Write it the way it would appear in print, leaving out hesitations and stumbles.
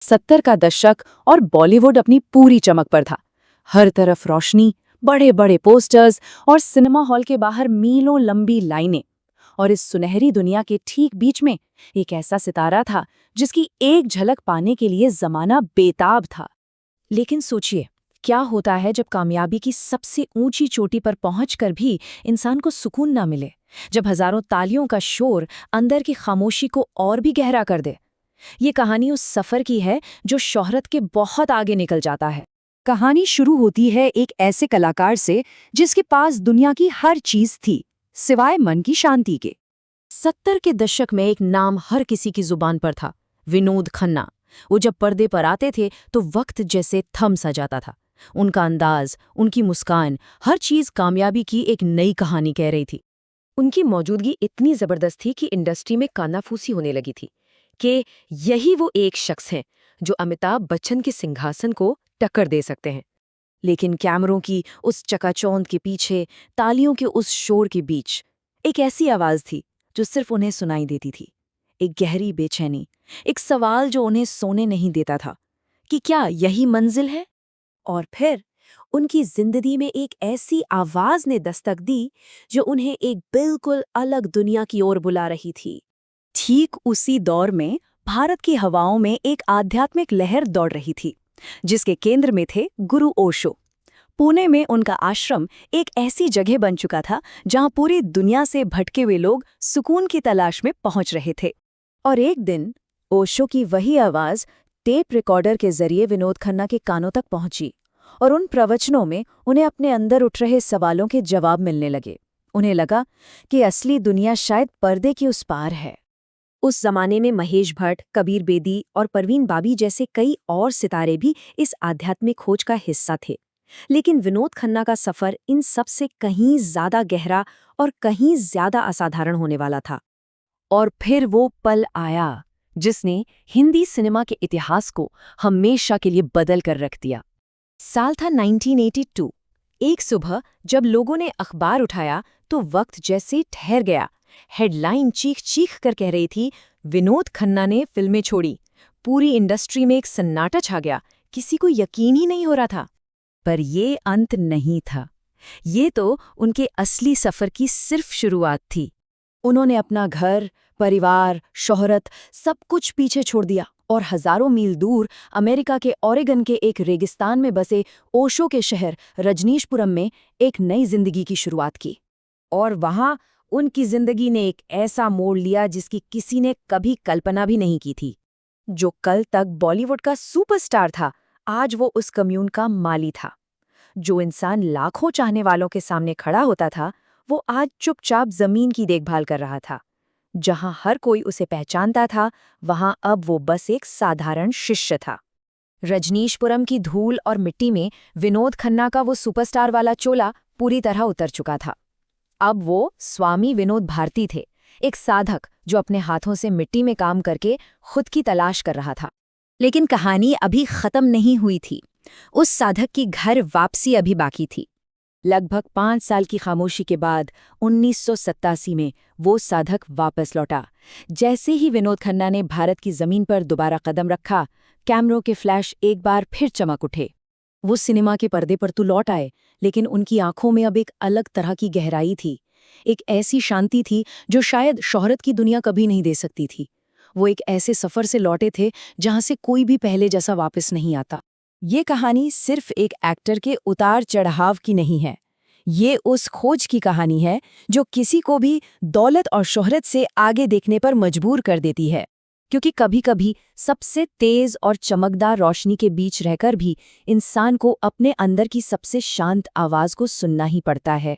70 का दशक और बॉलीवुड अपनी पूरी चमक पर था। हर तरफ रोशनी, बड़े बड़े पोस्टर्स और सिनेमा हॉल के बाहर मीलों लंबी लाइनें। और इस सुनहरी दुनिया के ठीक बीच में एक ऐसा सितारा था जिसकी एक झलक पाने के लिए जमाना बेताब था। लेकिन सोचिए, क्या होता है जब कामयाबी की सबसे ऊंची चोटी पर पहुंचकर भी इंसान को सुकून ना मिले, जब हजारों तालियों का शोर अंदर की खामोशी को और भी गहरा कर दे। ये कहानी उस सफर की है जो शोहरत के बहुत आगे निकल जाता है। कहानी शुरू होती है एक ऐसे कलाकार से जिसके पास दुनिया की हर चीज थी सिवाय मन की शांति के। 70 के दशक में एक नाम हर किसी की जुबान पर था, विनोद खन्ना। वो जब पर्दे पर आते थे तो वक्त जैसे थम सा जाता था। उनका अंदाज, उनकी मुस्कान, हर चीज कामयाबी की एक नई कहानी कह रही थी। उनकी मौजूदगी इतनी जबरदस्त थी कि इंडस्ट्री में कानाफूसी होने लगी थी कि यही वो एक शख्स हैं जो अमिताभ बच्चन के सिंहासन को टक्कर दे सकते हैं। लेकिन कैमरों की उस चकाचौंध के पीछे, तालियों के उस शोर के बीच एक ऐसी आवाज थी जो सिर्फ उन्हें सुनाई देती थी। एक गहरी बेचैनी, एक सवाल जो उन्हें सोने नहीं देता था कि क्या यही मंजिल है। और फिर उनकी जिंदगी में एक ऐसी आवाज ने दस्तक दी जो उन्हें एक बिल्कुल अलग दुनिया की ओर बुला रही थी। ठीक उसी दौर में भारत की हवाओं में एक आध्यात्मिक लहर दौड़ रही थी जिसके केंद्र में थे गुरु ओशो। पुणे में उनका आश्रम एक ऐसी जगह बन चुका था जहां पूरी दुनिया से भटके हुए लोग सुकून की तलाश में पहुंच रहे थे। और एक दिन ओशो की वही आवाज टेप रिकॉर्डर के जरिए विनोद खन्ना के कानों तक पहुंची और उन प्रवचनों में उन्हें अपने अंदर उठ रहे सवालों के जवाब मिलने लगे। उन्हें लगा कि असली दुनिया शायद पर्दे के उस पार है। उस जमाने में महेश भट्ट, कबीर बेदी और परवीन बाबी जैसे कई और सितारे भी इस आध्यात्मिक खोज का हिस्सा थे। लेकिन विनोद खन्ना का सफर इन सब से कहीं ज्यादा गहरा और कहीं ज्यादा असाधारण होने वाला था। और फिर वो पल आया जिसने हिंदी सिनेमा के इतिहास को हमेशा के लिए बदल कर रख दिया। साल था 1982। एक सुबह जब लोगों ने अखबार उठाया तो वक्त जैसे ठहर गया। हेडलाइन चीख चीख कर कह रही थी, विनोद खन्ना ने फिल्में छोड़ी। पूरी इंडस्ट्री में एक सन्नाटा छा गया। किसी को यकीन ही नहीं हो रहा था। पर ये अंत नहीं था। ये तो उनके असली सफर की सिर्फ शुरुआत थी। उन्होंने अपना घर, परिवार, शोहरत सब कुछ पीछे छोड़ दिया और हजारों मील दूर अमेरिका के ओरेगन के एक रेगिस्तान में बसे ओशो के शहर रजनीशपुरम में एक नई जिंदगी की शुरुआत की। और वहां उनकी जिंदगी ने एक ऐसा मोड़ लिया जिसकी किसी ने कभी कल्पना भी नहीं की थी। जो कल तक बॉलीवुड का सुपरस्टार था, आज वो उस कम्यून का माली था। जो इंसान लाखों चाहने वालों के सामने खड़ा होता था, वो आज चुपचाप जमीन की देखभाल कर रहा था। जहां हर कोई उसे पहचानता था, वहां अब वो बस एक साधारण शिष्य था। रजनीशपुरम की धूल और मिट्टी में विनोद खन्ना का वो सुपरस्टार वाला चोला पूरी तरह उतर चुका था। अब वो स्वामी विनोद भारती थे, एक साधक जो अपने हाथों से मिट्टी में काम करके खुद की तलाश कर रहा था। लेकिन कहानी अभी खत्म नहीं हुई थी। उस साधक की घर वापसी अभी बाकी थी। लगभग 5 साल की खामोशी के बाद 1987 में वो साधक वापस लौटा। जैसे ही विनोद खन्ना ने भारत की जमीन पर दोबारा कदम रखा, कैमरों के फ्लैश एक बार फिर चमक उठे। वो सिनेमा के पर्दे पर तो लौट आए, लेकिन उनकी आंखों में अब एक अलग तरह की गहराई थी। एक ऐसी शांति थी जो शायद शोहरत की दुनिया कभी नहीं दे सकती थी। वो एक ऐसे सफर से लौटे थे जहां से कोई भी पहले जैसा वापस नहीं आता। ये कहानी सिर्फ एक एक्टर के उतार चढ़ाव की नहीं है। ये उस खोज की कहानी है जो किसी को भी दौलत और शोहरत से आगे देखने पर मजबूर कर देती है। क्योंकि कभी-कभी सबसे तेज और चमकदार रोशनी के बीच रहकर भी इंसान को अपने अंदर की सबसे शांत आवाज को सुनना ही पड़ता है।